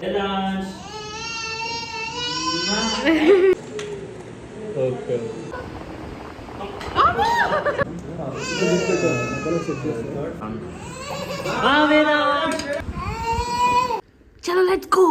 చలో let's go.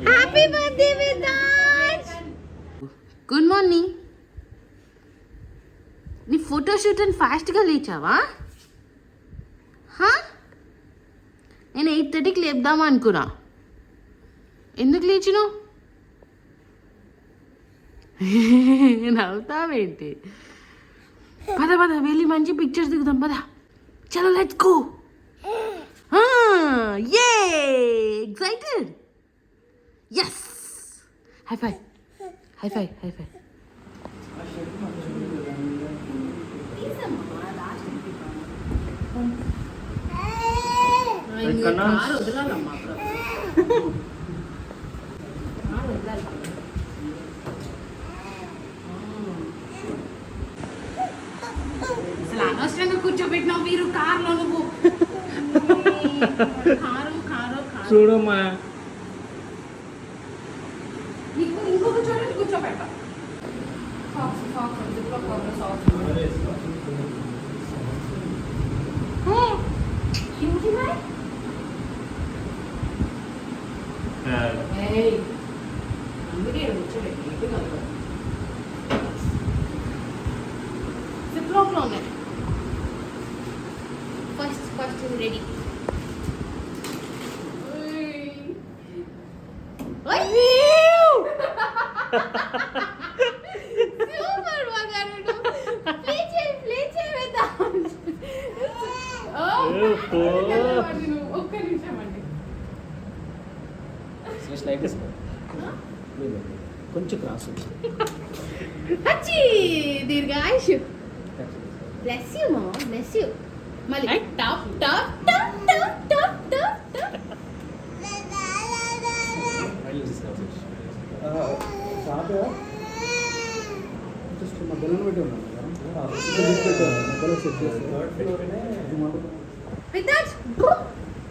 Happy birthday Vedansh. Good morning. నీ photoshoot అని ఫాస్ట్గా లేచావా? నేను 8:30కి లేపుదామా అనుకున్నా. ఎందుకు లేచినావు? నవ్వుతావేంటి? పద పద వెళ్ళి మంచి పిక్చర్స్ దిగుదాం పద. చలో లెట్స్ గో. యే ఎక్సైటెడ్. ఎస్. హై ఫై హై ఫై హై ఫై. అసలు అనవసరంగా కూర్చోబెట్టినావు మీరు కార్లో. నువ్వు చూడమ్మా, ఇంకొక చోట కూర్చోబెట్టా. అందుకే కూర్చోబెట్టి సిప్లాక్లో ఉన్నాయి. First ready. సూపర్ మగాడు. ఒక్క నిమిషం అండి. కొంచెం క్రాస్. దీర్ఘాయుష్. బ్లెస్ యూ మామ, బ్లెస్ యూ. మళ్ళీ top top top top top top top.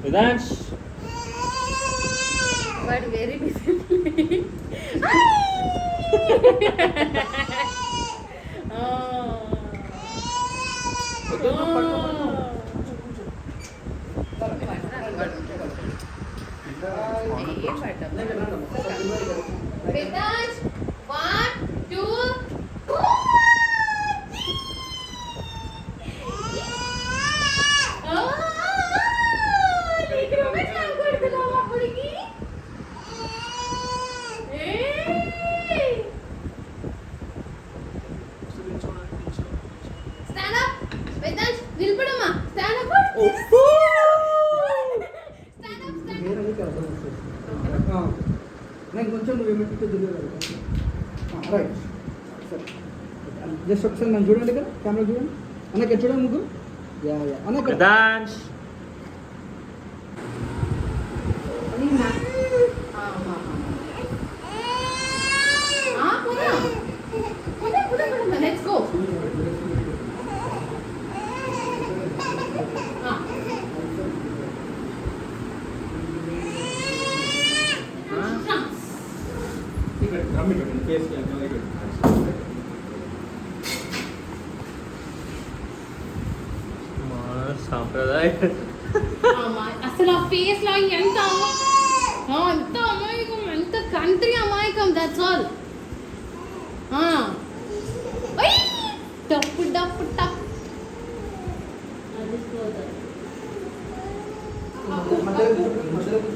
Vedansh వాడు వెరీ బిజీ. కొంచెం రైట్ సరే. జస్ట్ ఒకసారి నన్ను చూడండి కదా, కెమెరా చూడండి. అన్నకి చూడండి ముగ్గురు. యా యా అన్న. Vedansh let's go. సాంప్రదాయ అసలు ఆ ఫేస్ లో ఎంత అమాయకం, ఎంత కంట్రీ అమాయకం. That's all. టప్పు టప్పు టప్.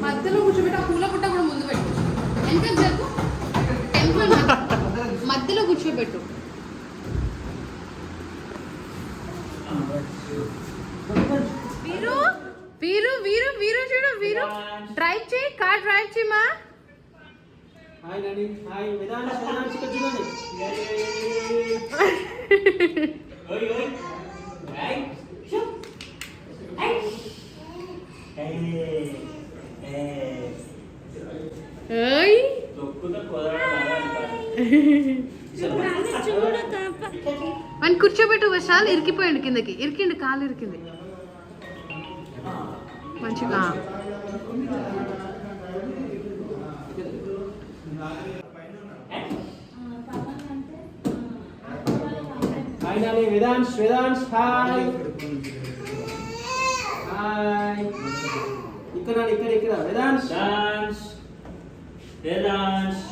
మధ్యలో కూర్చోబెట్టి ఆ పూల పుట్ట కూడా ముందు పెట్టు. ఎంత జరుగు టెంపుల్ మధ్యలో కూర్చోబెట్టు. వీరు వీరు వీరు వీరు చూడు, వీరు డ్రైవ్ చేయి, కార్ డ్రైవ్ చేయమా. హాయ్ నాని. హాయ్ వేదాంశ్. వేదాంశ్ ఇక్కడ చూడండి. ఓయ్ ఓయ్ హై హై ఏయ్ దొక్కుత కొదరడా అని కూర్చోబెట్టు. విశాల్ ఇరికిపోయాడు కిందకి, ఇరికిండు, కాలు ఇరికింది. మంచిగా ఫైనలీ వేదాంశ్ హాయ్ హాయ్ ఇక్కడ వేదాంశ్ వేదాంశ్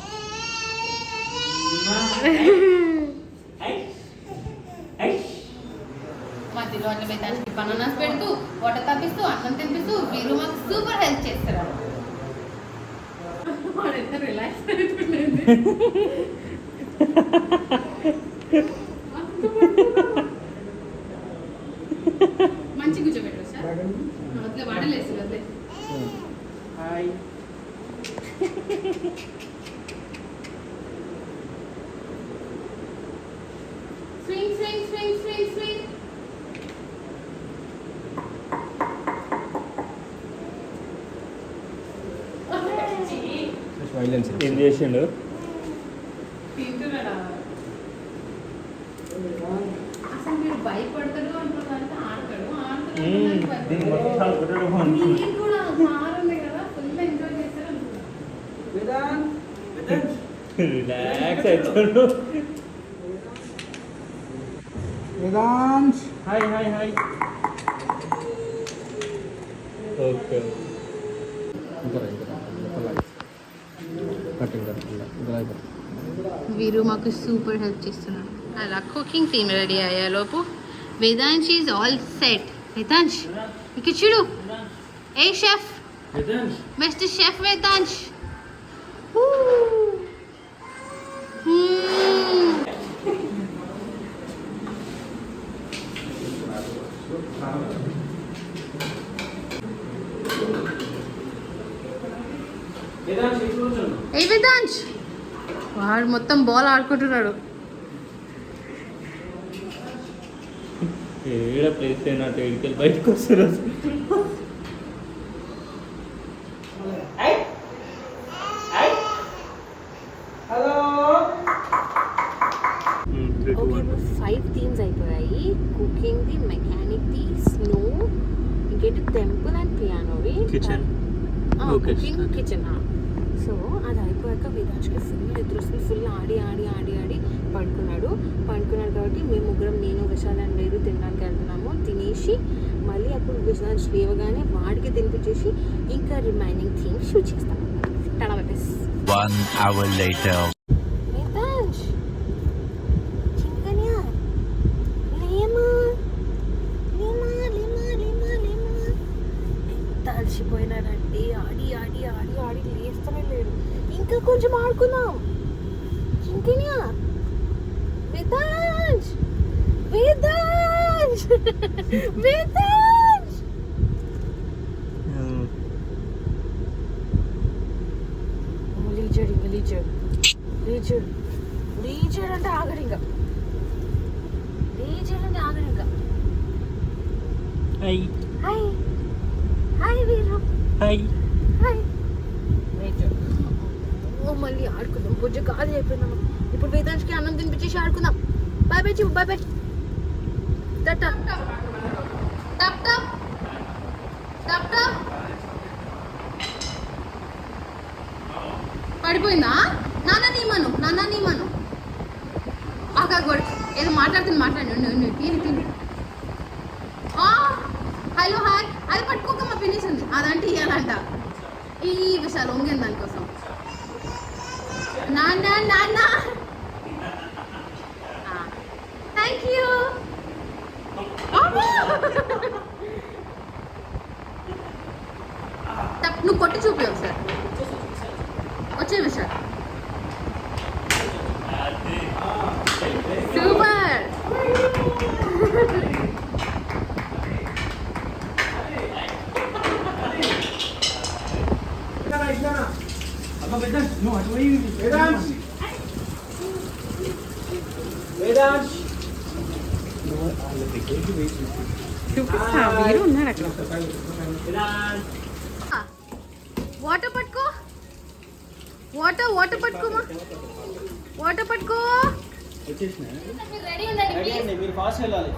మధ్యలో అట్లా వేదానికి బనానాస్ పెడుతూ వాటర్ తప్పిస్తూ అన్నం తినిపిస్తూ వీరు మాకు సూపర్ హెల్ప్ చేస్తారు. ఎంత రిలాక్స్ అవుతుందండి. మంచి కూర్చోబెట్టరు సార్ అట్లా వాడలేదు అదే hi swing swing swing swing swing. Violence ఏం చేసిండు? తింటున్నాడా అసలు మీరు భయపడతాడు అనుకున్నారంటే ఆడతాడు దీన్ని మొత్తం కొట్టడం మీరు కూడా కారు ఉంది కదా ఫుల్ ఎంజాయ్ చేస్తారు అనుకున్నాను. రిలాక్స్ అవుతాడు. వేదాంశ్ హాయ్ ఓకే వీరు మాకు సూపర్ హెల్ప్ చేస్తున్నాడు. అలా కుకింగ్ టీమ్ రెడీ అయ్యేలోపు Vedansh is all set. Vedansh ఇక్కడ చూడు. Hey chef mister chef Vedansh. Hey Vedansh వాడు మొత్తం బాల్ ఆడుకుంటున్నాడు. ఏడ ప్లేస్ అయినట్టు ఇడికెళ్ళి బయటకు వస్తారు. హలో ఓకే ఇప్పుడు 5 థీమ్స్ అయిపోయాయి. కుకింగ్ది, మెకానిక్ది, స్నో, ఇంకేంటి టెంపుల్ అండ్ పియానోవి, కిచెన్ కుకింగ్ కిచెన్. సో అది అయిపోయాక వేదాంశ్కి ఫుల్ నిద్ర వస్తుంది. ఫుల్ ఆడి పడుకున్నాడు కాబట్టి మేము ముగ్గురం, నేను విశాల్ అండ్ వేరు తినడానికి వెళ్తున్నాము. తినేసి మళ్ళీ అప్పుడు విశాల్ లేవగానే వాడికి తినిపించేసి ఇంకా రిమైనింగ్ థీమ్స్ షూట్ చేస్తాం. టడబెస్ 1 hour later. వేదాంశ్ చింకన్యా లేమా ఎంత అలసిపోయినాడంటే ఆడి లేస్తూనే లేడు. ఇంకా కొంచెం ఆడుకుందాం. చింకన్యా వేదాంశ్ లీచర్ అంటే ఆగడు ఇంకా. హాయ్ వీరు. మళ్ళీ ఆడుకుందాం. బుజ్జ కాదు అయిపోయినాము. ఇప్పుడు వేదాంశ్కి అన్నం తినిపించేసి ఆడుకుందాం. Bye bye. టప్ పడిపోయిందా? నాన్న నీమను అక్క కూడా ఏదో మాట్లాడుతుంది. తిని హలో హాయ్. అది పట్టుకోక మా ఫినిష్ ఉంది. అదంటే ఇవ్వాలంట. ఈ విషయాలు వంగింది దానికోసం. నాన్న థ్యాంక్ యూ. నువ్వు కొట్టి చూపి ఒకసారి. వచ్చే విషయం సూపర్. వేదాంశ్ మీరు ఉన్నారు అక్కడ. వాటర్ పట్టుకో. వాటర్ పట్టుకోమా. వాటర్ పట్టుకో. రెడీ ఉండండి. మీరు ఫాస్ట్ వెళ్ళాలి.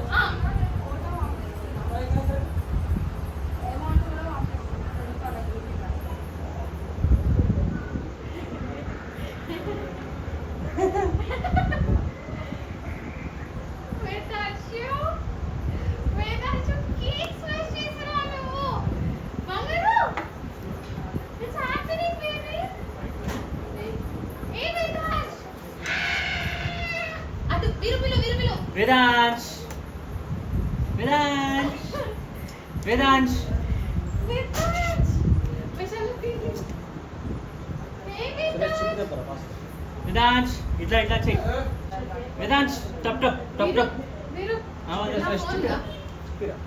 వేదాంశ్ వేదాంశ్ వేదాంశ్ వేదాంశ్ ఇట్లా ఇట్లా చెయ్యి వేదాంశ్ టప్ టప్ టప్ టప్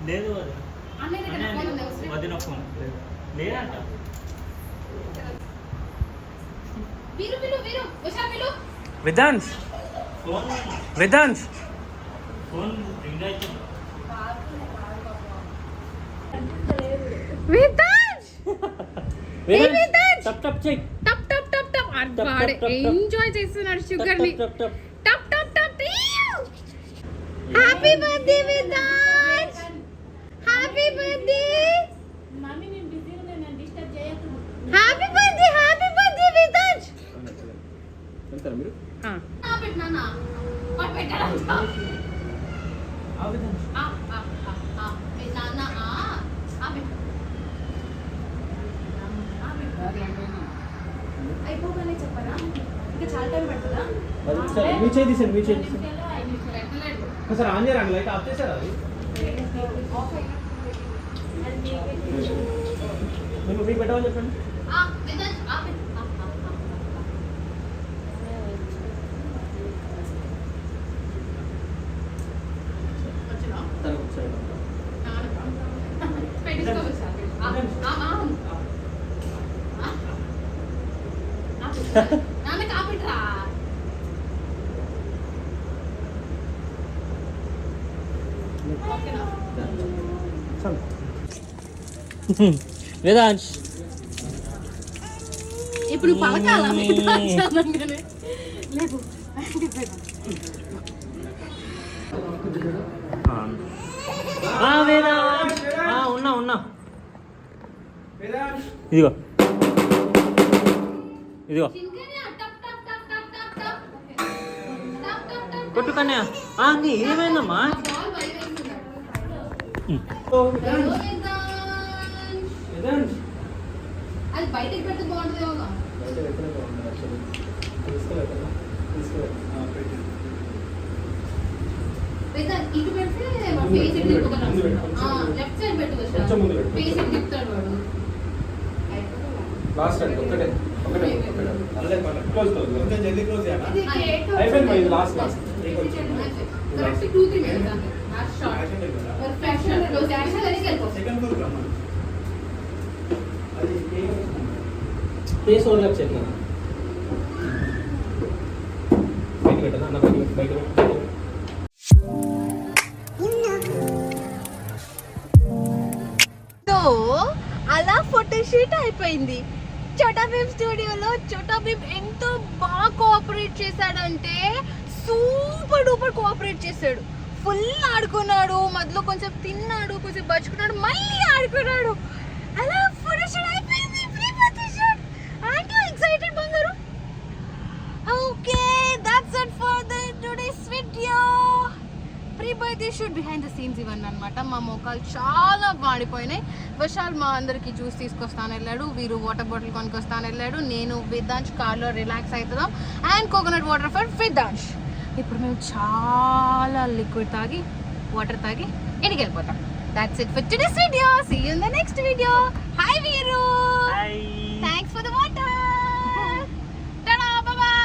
లేదు వదిన ఫోన్ లేదంట వేదాంశ్ వేదాంశ్ ఫోన్ రింగ్ అవుతుంది టప్ టప్ చెయ్యి ఎంజాయ్ చేస్తున్నాడు షుగర్ ని టప్ టప్ టప్ టప్ టప్ happy birthday Vedansh happy birthday happy birthday Vedansh వెళ్తారా మీరు అయిపోగానే చెప్పరా ఇంకా చాలా టైం పడుతుందా మీ చేయి తీసాను మీ చేయి తీసాను సార్ ఆన్ చేయరండి లైట్ ఆఫ్ చేశారా అది మీకు పెట్టామని చెప్పండి నాన్న కాపిట్రా వేదాంశ్ ఇప్పుడు పలకాల లేదు వేదాంశ్ ఉన్నా ఉన్నా ఇదిగో ఇదిగో కొట్టు కన్యా నీ ఏమైందమ్మా అది బయటకు పెడితే బాగుంటుందేమో ఇటు పెడితే ఫేస్ లెఫ్ట్ సైడ్ పెట్టు ఫేస్ తిప్పుతాడు వాడు లాస్ట్ అండి ఒకటే ఒకటే క్లోజ్ కొంచెం జల్దీ క్లోజ్ చేయాలా అయిపోయింది ఇది last correct 2-3 minutes last shot perfection close action అని వెళ్ళిపో సెకండ్ ఫ్లోర్ రమ్మా అది ఫేస్ ఓవర్లాప్ చేద్దాం బయట పెట్టనా అన్న బయట అలా ఫోటోషూట్ అయిపోయింది చోటా భీమ్ స్టూడియోలో. చోటా భీమ్ ఎంతో బాగా కోఆపరేట్ చేశాడంటే సూపర్ డూపర్ కోఆపరేట్ చేశాడు. ఫుల్ ఆడుకున్నాడు, మధ్యలో కొంచెం తిన్నాడు, కొంచెం బచ్చుకున్నాడు, మళ్ళీ ఆడుకున్నాడు. అలా ఫోటోషూట్ అయిపోయింది. Pre photoshoot. ఆంటీ ఎక్సైటెడ్ బంగారు. Okay, that's it for the today's video. Pre birthday shoot behind the scenes ఇవన్నీ అనమాట. మా మోకాలు చాలా వాడిపోయినాయి. విశాల్ మా అందరికి జ్యూస్ తీసుకొస్తాను వెళ్ళాడు, వీరు వాటర్ బాటిల్ కొనుక్కొస్తాను వెళ్ళాడు, నేను వేదాంశ్ కార్లో రిలాక్స్ అవుతున్నాం. And coconut water for Vedansh. ఇప్పుడు మేము చాలా లిక్విడ్ తాగి వాటర్ తాగి ఇంటికి వెళ్ళిపోతాం. That's it for today's video. See you in the next video. Hi Veeru, thanks for the water. టాటా, bye bye.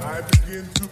I begin to